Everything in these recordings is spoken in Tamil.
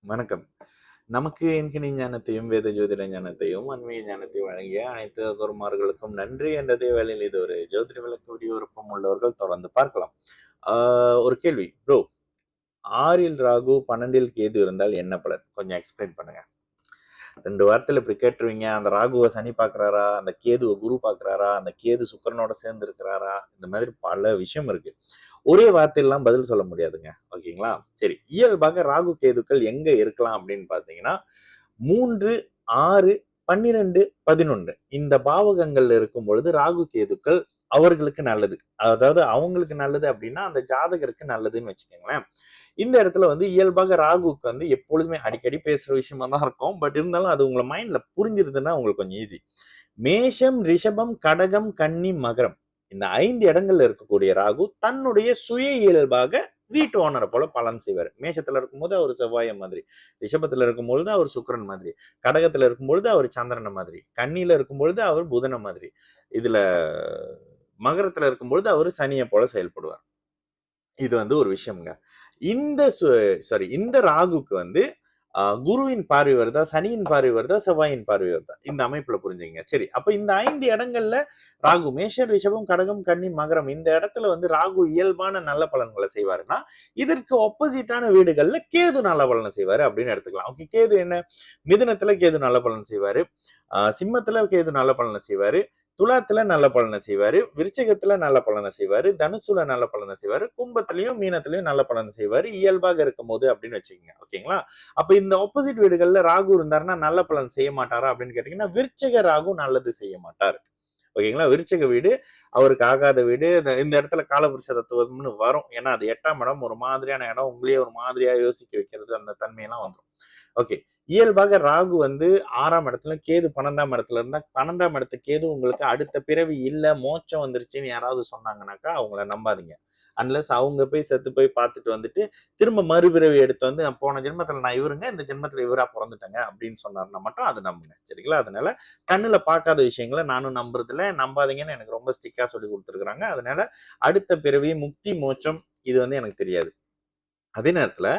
வணக்கம். நமக்கு எண்கணி ஞானத்தையும், வேத ஜோதிட ஞானத்தையும், ஆன்மீக ஞானத்தையும் வழங்கிய அனைத்து குருமார்களுக்கும் நன்றி என்றதே வேளையில் இது ஒரு ஜோதிட விளக்க வீடியோ விருப்பம் உள்ளவர்கள் தொடர்ந்து பார்க்கலாம். ஆ ஒரு கேள்வி. ப்ரோ, 6ல் ராகு, 12ல் கேது இருந்தால் என்ன பலன்? கொஞ்சம் எக்ஸ்பிளைன் பண்ணுங்க. 2 வார்த்தையில இப்படி கேட்டுருவீங்க. அந்த ராகுவ சனி பார்க்குறாரா? அந்த கேதுவ குரு பார்க்குறாரா? அந்த கேது சுக்கிரனோட சேர்ந்து இருக்கிறாரா? இந்த மாதிரி பல விஷயம் இருக்கு. ஒரே வார்த்தையெல்லாம் பதில் சொல்ல முடியாதுங்க. ஓகேங்களா? சரி. இயல்பாக ராகு, கேதுக்கள் எங்க இருக்கலாம் அப்படின்னு பார்த்தீங்கன்னா, 3, 6, 12, 11 இந்த பாவகங்கள்ல இருக்கும் பொழுது ராகு, கேதுக்கள் அவர்களுக்கு நல்லது. அதாவது அவங்களுக்கு நல்லது அப்படின்னா, அந்த ஜாதகருக்கு நல்லதுன்னு வச்சுக்கோங்களேன். இந்த இடத்துல வந்து இயல்பாக ராகுக்கு வந்து எப்பொழுதுமே அடிக்கடி பேசுற விஷயமா தான் இருக்கும். பட் இருந்தாலும் அது உங்க மைண்ட்ல புரிஞ்சிருதுன்னா உங்களுக்கு கொஞ்சம் ஈஸி. மேஷம், ரிஷபம், கடகம், கன்னி, மகரம் இந்த 5 இடங்கள்ல இருக்கக்கூடிய ராகு தன்னுடைய சுய இயல்பாக வீட்டு ஓனரை போல பலன் செய்வார். மேஷத்துல இருக்கும்போது அவர் செவ்வாய் மாதிரி, ரிஷபத்துல இருக்கும்பொழுது அவர் சுக்கிரன் மாதிரி, கடகத்துல இருக்கும்பொழுது அவர் சந்திரனை மாதிரி, கன்னியில இருக்கும்பொழுது அவர் புதனை மாதிரி, இதுல மகரத்துல இருக்கும்பொழுது அவர் சனியை போல செயல்படுவார். இது வந்து ஒரு விஷயம்ங்க. இந்த ராகுக்கு வந்து குருவின் பார்வை வருதா, சனியின் பார்வை வருதா, செவ்வாயின் பார்வை வருதா, இந்த அமைப்புல புரிஞ்சுங்க. சரி, அப்ப இந்த 5 இடங்கள்ல ராகு மேஷம், ரிஷபம், கடகம், கன்னி, மகரம் இந்த இடத்துல வந்து ராகு இயல்பான நல்ல பலன்களை செய்வாருன்னா, இதற்கு ஆப்போசிட்டான வீடுகள்ல கேது நல்ல பலனை செய்வாரு அப்படின்னு எடுத்துக்கலாம். ஓகே, கேது என்ன? மிதுனத்துல கேது நல்ல பலன் செய்வாரு, சிம்மத்துல கேது நல்ல பலனை செய்வாரு, துலாத்துல நல்ல பலனை செய்வாரு, விருச்சிகத்துல நல்ல பலனை செய்வாரு, தனுசுல நல்ல பலனை செய்வாரு, கும்பத்திலையும் மீனத்திலையும் நல்ல பலனை செய்வாரு இயல்பாக இருக்கும் போது அப்படின்னு வச்சுக்கோங்க. ஓகேங்களா? அப்ப இந்த ஆப்போசிட் வீடுகள்ல ராகு இருந்தாருன்னா நல்ல பலன் செய்ய மாட்டாரா அப்படின்னு கேட்டீங்கன்னா, விருச்சிக ராகு நல்லது செய்ய மாட்டார். ஓகேங்களா? விருச்சிக வீடு அவருக்கு ஆகாத வீடு. இந்த இடத்துல காலபுருஷ தத்துவம்னு வரும். ஏன்னா அது 8ஆம் இடம், ஒரு மாதிரியான இடம், உங்களையே ஒரு மாதிரியா யோசிக்க வைக்கிறது, அந்த தன்மையெல்லாம் வந்துடும். ஓகே, இயல்பாக ராகு வந்து 6ஆம் இடத்துல, கேது 12ஆம் இடத்துல இருந்தா 12ஆம் இடத்து கேது உங்களுக்கு அடுத்த பிறவி இல்ல, மோட்சம் வந்துருச்சுன்னு யாராவது சொன்னாங்கன்னாக்கா அவங்கள நம்பாதீங்க. அன்லஸ் அவங்க போய் செத்து போய் பார்த்துட்டு வந்துட்டு திரும்ப மறுபிறவி எடுத்து வந்து போன ஜென்மத்துல நான் இவருங்க, இந்த ஜென்மத்துல இவரா பிறந்துட்டேங்க அப்படின்னு சொன்னாருன்னா மட்டும் அதை நம்புங்க. சரிங்களா? அதனால கண்ணுல பார்க்காத விஷயங்களை நானும் நம்புறதுல நம்பாதீங்கன்னு எனக்கு ரொம்ப ஸ்ட்ரிக்டா சொல்லி கொடுத்துருக்காங்க. அதனால அடுத்த பிறவி, முக்தி, மோட்சம் இது வந்து எனக்கு தெரியாது. அதே நேரத்துல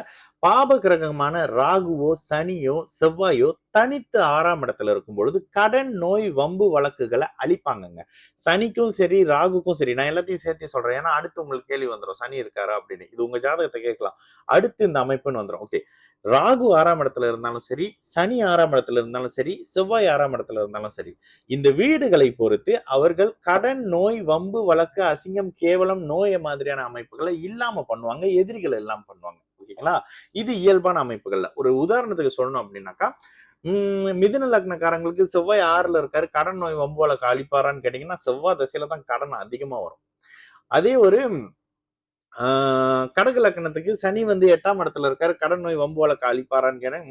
பாப கிரகமான ராகுவோ, சனியோ, செவ்வாயோ தனித்து 6ஆம் இடத்துல இருக்கும் பொழுது கடன், நோய், வம்பு வழக்குகளை அழிப்பாங்கங்க. சனிக்கும் சரி, ராகுக்கும் சரி, நான் எல்லாத்தையும் சேர்த்து சொல்றேன். ஏன்னா அடுத்து உங்களுக்கு கேள்வி வந்துடும், சனி இருக்காரா அப்படின்னு. இது உங்க ஜாதகத்தை கேட்கலாம். அடுத்து இந்த அமைப்புன்னு வந்துடும். ஓகே, ராகு 6ஆம் இடத்துல இருந்தாலும் சரி, சனி 6ஆம் இடத்துல இருந்தாலும் சரி, செவ்வாய் 6ஆம் இடத்துல இருந்தாலும் சரி, இந்த வீடுகளை பொறுத்து அவர்கள் கடன், நோய், வம்பு வழக்கு, அசிங்கம், கேவலம், நோய மாதிரியான அமைப்புகளை இல்லாம பண்ணுவாங்க, எதிரிகள் எல்லாம் பண்ணுவாங்க. ஓகேங்களா? இது இயல்பான அமைப்புகள்ல. ஒரு உதாரணத்துக்கு சொல்லணும் அப்படின்னாக்கா, மிதுன லக்னக்காரங்களுக்கு செவ்வாய் 6ல இருக்காரு, கடன், நோய், வம்பு வழக்கு அழிப்பாரான்னு கேட்டீங்கன்னா, செவ்வாய் திசையில தான் கடன் அதிகமா வரும். அதே ஒரு கடக லக்னத்துக்கு சனி வந்து 8ஆம் இடத்துல இருக்காரு, கடன், நோய், வம்பு வழக்கு அழிப்பாரான்னு கேட்டேன்.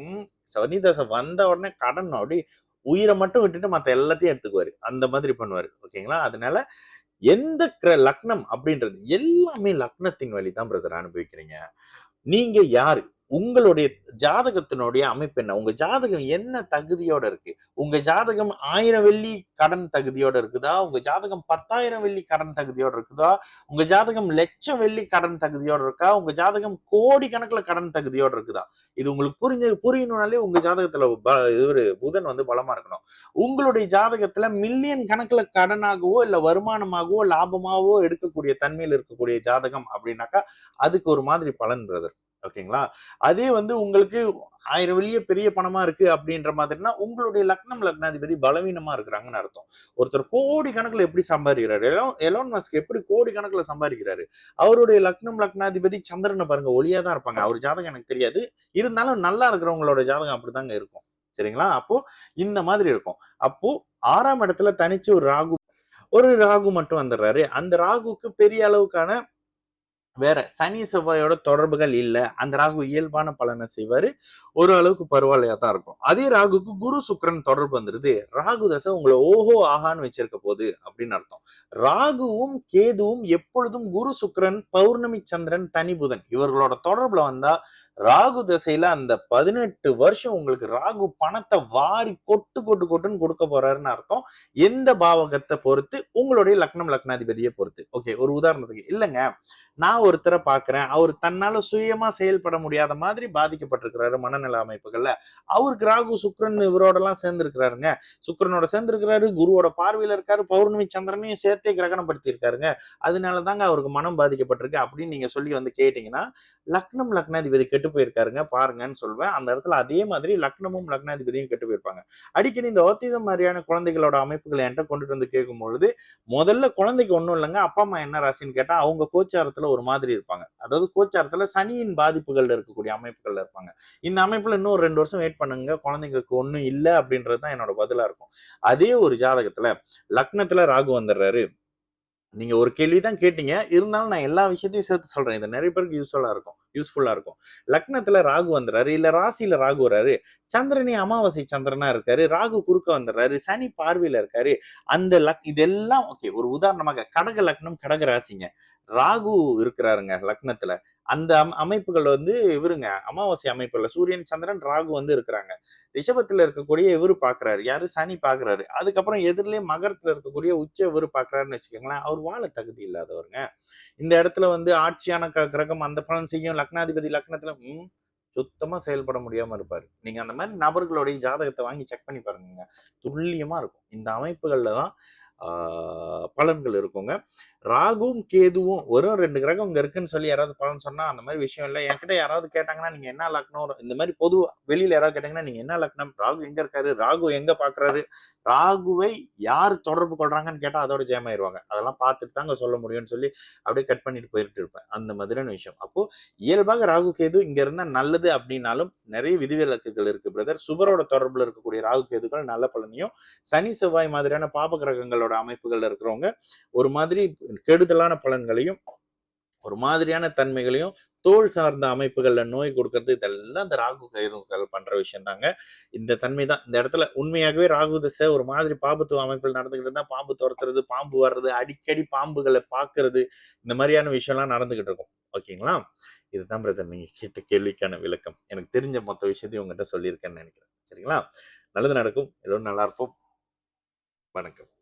சனி தசை வந்த உடனே கடன் அப்படி உயிரை மட்டும் விட்டுட்டு மத்த எல்லாத்தையும் எடுத்துக்குவாரு. அந்த மாதிரி பண்ணுவாரு. ஓகேங்களா? அதனால எந்த லக்னம் அப்படின்றது எல்லாமே லக்னத்தின் வழி தான் பிரதர் அனுபவிக்கிறீங்க. நீங்க யாரு? உங்களுடைய ஜாதகத்தினுடைய அமைப்பு என்ன? உங்க ஜாதகம் என்ன தகுதியோட இருக்கு? உங்க ஜாதகம் 1000 வெள்ளி கடன் தகுதியோட இருக்குதா? உங்க ஜாதகம் 10,000 வெள்ளி கடன் தகுதியோட இருக்குதா? உங்க ஜாதகம் லட்சம் வெள்ளி கடன் தகுதியோட இருக்கா? உங்க ஜாதகம் கோடி கணக்குல கடன் தகுதியோட இருக்குதா? இது உங்களுக்கு புரியணும்னாலே உங்க ஜாதகத்துல இவரு புதன் வந்து பலமா இருக்கணும். உங்களுடைய ஜாதகத்துல மில்லியன் கணக்குல கடனாகவோ, இல்ல வருமானமாகவோ, லாபமாகவோ எடுக்கக்கூடிய தன்மையில் இருக்கக்கூடிய ஜாதகம் அப்படின்னாக்கா, அதுக்கு ஒரு மாதிரி பலன் பிரதர். ஓகேங்களா? அதே வந்து உங்களுக்கு 1000 வெள்ளிய பெரிய பணமா இருக்கு அப்படின்ற மாதிரினா, உங்களுடைய லக்னம், லக்னாதிபதி பலவீனமா இருக்கிறாங்கன்னு அர்த்தம். ஒருத்தர் கோடி கணக்குல எப்படி சம்பாதிக்கிறாரு? எலோன் மஸ்க் எப்படி கோடி கணக்குல சம்பாதிக்கிறாரு? அவருடைய லக்னம், லக்னாதிபதி சந்திரனை பாருங்க, ஒளியா தான் இருப்பாங்க. அவர் ஜாதகம் எனக்கு தெரியாது. இருந்தாலும் நல்லா இருக்கிறவங்களோட ஜாதகம் அப்படித்தாங்க இருக்கும். சரிங்களா? அப்போ இந்த மாதிரி இருக்கும். அப்போ 6ஆம் இடத்துல தனிச்சு ஒரு ராகு மட்டும் வந்துடுறாரு. அந்த ராகுக்கு பெரிய அளவுக்கான வேற சனி செவ்வாயோட தொடர்புகள் இல்ல. அந்த ராகு இயல்பான பலனை செய்வாரு. ஒரு அளவுக்கு பரவாயில்லையா தான் இருக்கும். அதே ராகுக்கு குரு சுக்கிரன் தொடர்பு வந்துருது. ராகு தசை உங்களை ஓஹோ ஆகான்னு வச்சிருக்க போகுது அப்படின்னு அர்த்தம். ராகுவும் கேதுவும் எப்பொழுதும் குரு சுக்கிரன், பௌர்ணமி சந்திரன், தனி புதன் இவர்களோட தொடர்புல வந்தா ராகு தசையில அந்த 18 வருஷம் உங்களுக்கு ராகு பணத்தை வாரி கொட்டு கொட்டு கொட்டுன்னு கொடுக்க போறாருன்னு அர்த்தம். எந்த பாவகத்தை பொறுத்து? உங்களுடைய லக்னம், லக்னாதிபதியை பொறுத்து. ஓகே, ஒரு உதாரணத்துக்கு இல்லைங்க, நான் ஒருத்தரை பார்க்கிறேன். அவர் தன்னால சுயமா செயல்பட முடியாத மாதிரி பாதிக்கப்பட்டிருக்கிறாரு மனநல அமைப்புகள்ல. அவருக்கு ராகு, சுக்கிரன் இவரோடலாம் சேர்ந்திருக்கிறாருங்க. சுக்கிரனோட சேர்ந்திருக்கிறாரு, குருவோட பார்வையில இருக்காரு, பௌர்ணமி சந்திரனையும் சேர்த்தே கிரகணப்படுத்தி இருக்காருங்க. அதனால தாங்க அவருக்கு மனம் பாதிக்கப்பட்டிருக்கு அப்படின்னு நீங்க சொல்லி வந்து கேட்டீங்கன்னா, லக்னாதிபதி கெட்டு போயிருக்காருங்க பாருங்கன்னு சொல்வேன். அந்த இடத்துல அதே மாதிரி லக்னமும் லக்னாதிபதியும் கெட்டு போயிருப்பாங்க. அடிக்கடி இந்த ஆட்டிசம் மாதிரியான குழந்தைகளோட அமைப்புகளை என்கிட்ட கொண்டுட்டு வந்து கேட்கும்பொழுது, முதல்ல குழந்தைக்கு ஒண்ணும் இல்லைங்க. அப்பா அம்மா என்ன ராசின்னு கேட்டா அவங்க கோச்சாரத்துல ஒரு மாதிரி இருப்பாங்க. அதாவது கோச்சாரத்துல சனியின் பாதிப்புகள்ல இருக்கக்கூடிய அமைப்புகள்ல இருப்பாங்க. இந்த அமைப்புல இன்னும் ஒரு 2 வருஷம் வெயிட் பண்ணுங்க. குழந்தைங்களுக்கு ஒண்ணும் இல்ல அப்படின்றது தான் என்னோட பதிலா இருக்கும். அதே ஒரு ஜாதகத்துல லக்னத்துல ராகு வந்துடுறாரு. நீங்க ஒரு கேள்வி தான் கேட்டீங்க. இருந்தாலும் நான் எல்லா விஷயத்தையும் சேர்த்து சொல்றேன். இது நிறைய பேருக்கு யூஸ்ஃபுல்லா இருக்கும். லக்னத்துல ராகு வந்துறாரு, இல்ல ராசியில ராகு வராரு. சந்திரனே அமாவாசை சந்திரனா இருக்காரு. ராகு குறுக்க வந்துடுறாரு. சனி பார்வையில இருக்காரு. அந்த இதெல்லாம் ஓகே. ஒரு உதாரணமாக கடக லக்னம், கடக ராசிங்க. ராகு இருக்கிறாருங்க லக்னத்துல. அந்த அமைப்புகள் வந்து இவருங்க அமாவாசை அமைப்புல சூரியன், சந்திரன், ராகு வந்து இருக்கிறாங்க. ரிஷபத்துல இருக்கக்கூடிய இவரு பாக்குறாரு. யாரு? சனி பாக்குறாரு. அதுக்கப்புறம் எதிரிலே மகரத்துல இருக்கக்கூடிய உச்ச இவரு பாக்குறாருன்னு வச்சுக்கோங்களேன். அவர் வாழ தகுதி இல்லாதவருங்க. இந்த இடத்துல வந்து ஆட்சியான கிரகம் அந்த பலன் செய்யும். லக்னாதிபதி லக்னத்துல சுத்தமா செயல்பட முடியாம இருப்பாரு. நீங்க அந்த மாதிரி நபர்களுடைய ஜாதகத்தை வாங்கி செக் பண்ணி பாருங்க. துல்லியமா இருக்கும். இந்த அமைப்புகள்ல தான் பலன்கள் இருக்குங்க. ராகுவும் கேதுவும் வெறும் 2 கிரகம் இங்க இருக்குன்னு சொல்லி யாராவது பலன் சொன்னா அந்த மாதிரி விஷயம் இல்லை. என்கிட்ட யாராவது கேட்டாங்கன்னா நீங்க என்ன லக்னம், இந்த மாதிரி பொதுவா வெளியில யாராவது கேட்டாங்கன்னா நீங்க என்ன லக்னம், ராகு எங்க இருக்காரு, ராகு எங்க பாக்குறாரு, ராகுவை யார் தொடர்பு கொள்றாங்கன்னு கேட்டா அதோட ஜெயமாயிருவாங்க. அதெல்லாம் பார்த்துட்டு தாங்க சொல்ல முடியும்னு சொல்லி அப்படியே கட் பண்ணிட்டு போயிட்டு இருப்பேன். அந்த மாதிரியான விஷயம். அப்போ இயல்பாக ராகு கேது இங்க இருந்தா நல்லது அப்படின்னாலும் நிறைய விதிவிலக்குகள் இருக்கு பிரதர். சுபரோட தொடர்புல இருக்கக்கூடிய ராகு கேதுகள் நல்ல பலனையும், சனி செவ்வாய் மாதிரியான பாப கிரகங்களோட அமைப்புகள்ல இருக்கிறவங்க ஒரு மாதிரி கெடுதலான பலன்களையும், ஒரு மாதிரியான தன்மைகளையும், தோல் சார்ந்த அமைப்புகள்ல நோய் கொடுக்கறது இதெல்லாம் இந்த ராகு கேதுகள் பண்ற விஷயம் தாங்க. இந்த தன்மை தான் இந்த இடத்துல உண்மையாகவே ராகு திசை ஒரு மாதிரி பாம்புத்துவ அமைப்புகள் நடந்துகிட்டு இருந்தா பாம்பு துரத்துறது, பாம்பு வர்றது, அடிக்கடி பாம்புகளை பாக்குறது, இந்த மாதிரியான விஷயம்லாம் நடந்துகிட்டு இருக்கும். ஓகேங்களா? இதுதான் பிரதர் நீங்க கேட்ட கேள்விக்கான விளக்கம். எனக்கு தெரிஞ்ச மொத்த விஷயத்தையும் உங்ககிட்ட சொல்லியிருக்கேன்னு நினைக்கிறேன். சரிங்களா? நல்லது நடக்கும். எல்லோரும் நல்லா இருப்போம். வணக்கம்.